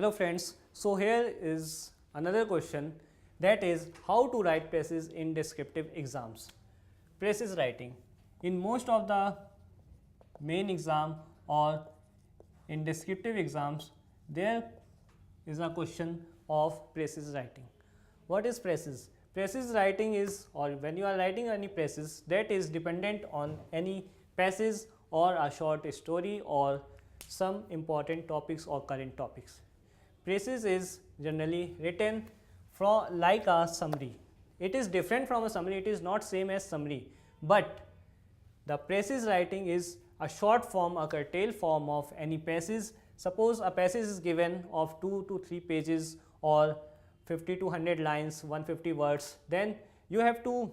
Hello friends, so here is another question, that is how to write precis in descriptive exams. Precis writing. In most of the main exam or in descriptive exams, there is a question of precis writing. What is precis? Precis writing is, or when you are writing any precis, that is dependent on any passage or a short story or some important topics or current topics. Precis is generally written from like a summary. It is different from a summary, it is not same as summary, but the precis writing is a short form, a curtailed form of any passage. Suppose a passage is given of 2 to 3 pages or 50 to 100 lines, 150 words, then you have to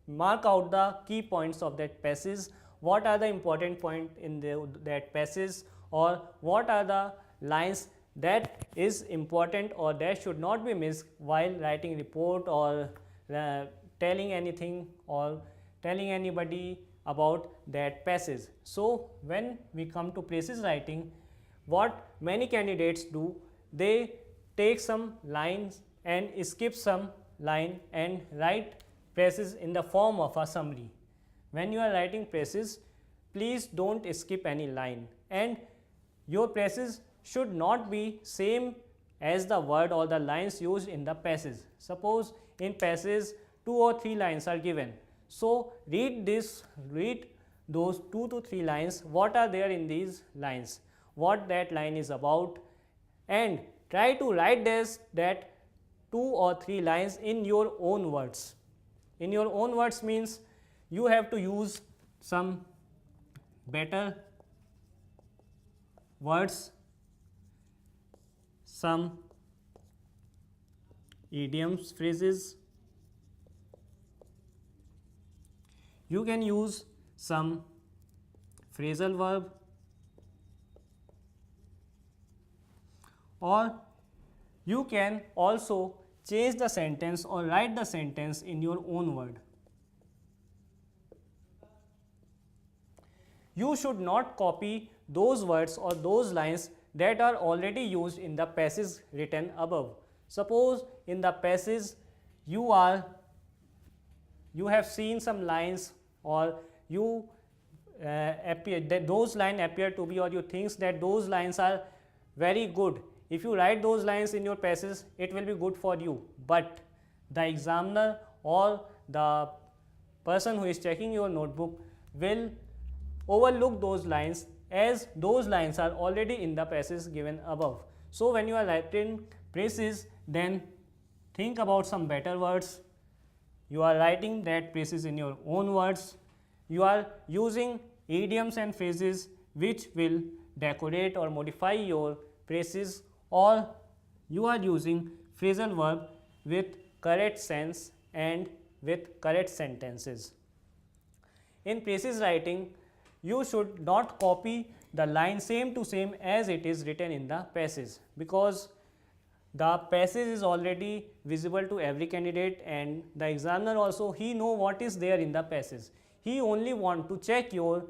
mark out the key points of that passage. What are the important points in that passage, or what are the lines that is important or that should not be missed while writing report or telling anything or telling anybody about that passage. So when we come to precis writing, what many candidates do, they take some lines and skip some line and write precis in the form of a summary. When you are writing precis, please don't skip any line, and your precis should not be same as the word or the lines used in the passage. Suppose in passage 2 or 3 lines are given, so read those 2 to 3 lines, what are there in these lines, what that line is about, and try to write that 2 or 3 lines in your own words. In your own words means you have to use some better words, some idioms, phrases. You can use some phrasal verb, or you can also change the sentence or write the sentence in your own word. You should not copy those words or those lines that are already used in the passage written above. Suppose in the passage you have seen some lines, or you those lines appear to be, or you think that those lines are very good. If you write those lines in your passage, it will be good for you, but the examiner or the person who is checking your notebook will overlook those lines, as those lines are already in the passage given above. So when you are writing precis, then think about some better words. You are writing that precis in your own words. You are using idioms and phrases which will decorate or modify your precis, or you are using phrasal verb with correct sense and with correct sentences. In precis writing, you should not copy the line same to same as it is written in the passage, because the passage is already visible to every candidate, and the examiner also, he know what is there in the passage. He only want to check your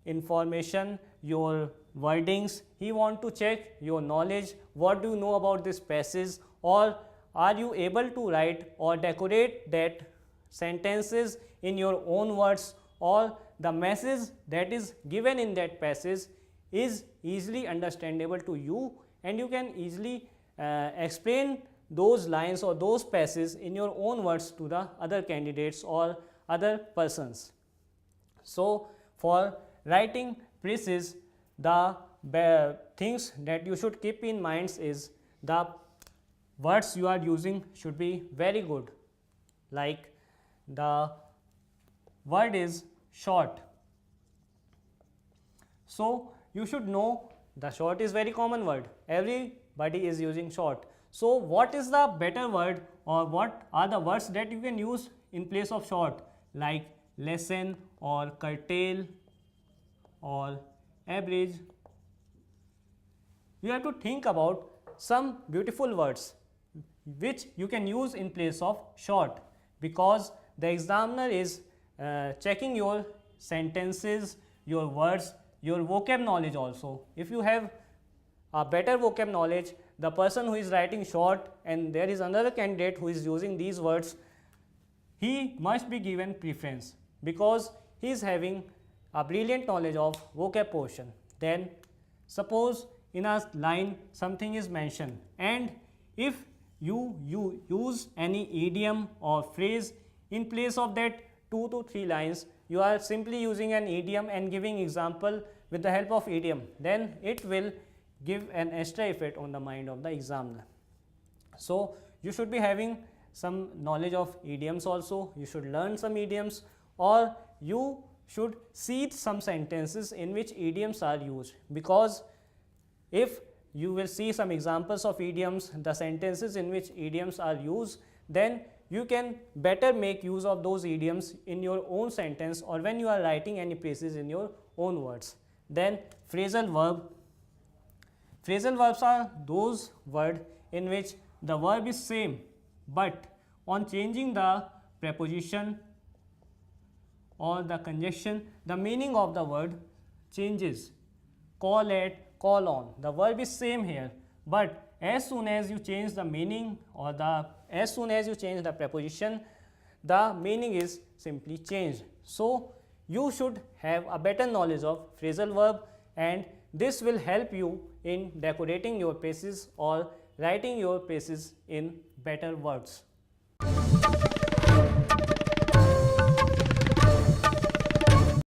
information, your wordings, he want to check your knowledge, what do you know about this passage, or are you able to write or decorate that sentences in your own words, or the message that is given in that passage is easily understandable to you, and you can easily explain those lines or those passages in your own words to the other candidates or other persons. So for writing precis, the things that you should keep in mind is the words you are using should be very good, like the word is short. So you should know the short is very common word, everybody is using short. So what is the better word, or what are the words that you can use in place of short, like lessen or curtail or average? You have to think about some beautiful words which you can use in place of short, because the examiner is checking your sentences, your words, your vocab knowledge also. If you have a better vocab knowledge, the person who is writing short and there is another candidate who is using these words, he must be given preference because he is having a brilliant knowledge of vocab portion. Then suppose in a line something is mentioned, and if you use any idiom or phrase in place of that 2 to 3 lines, you are simply using an idiom and giving example with the help of idiom, then it will give an extra effect on the mind of the examiner. So you should be having some knowledge of idioms also, you should learn some idioms, or you should see some sentences in which idioms are used, because if you will see some examples of idioms, the sentences in which idioms are used, then you can better make use of those idioms in your own sentence or when you are writing any phrases in your own words. Then phrasal verb. Phrasal verbs are those words in which the verb is same, but on changing the preposition or the conjunction, the meaning of the word changes. Call at, call on. The verb is same here, but as soon as you change the meaning or as soon as you change the preposition, the meaning is simply changed. So you should have a better knowledge of phrasal verb, and this will help you in decorating your phrases or writing your phrases in better words.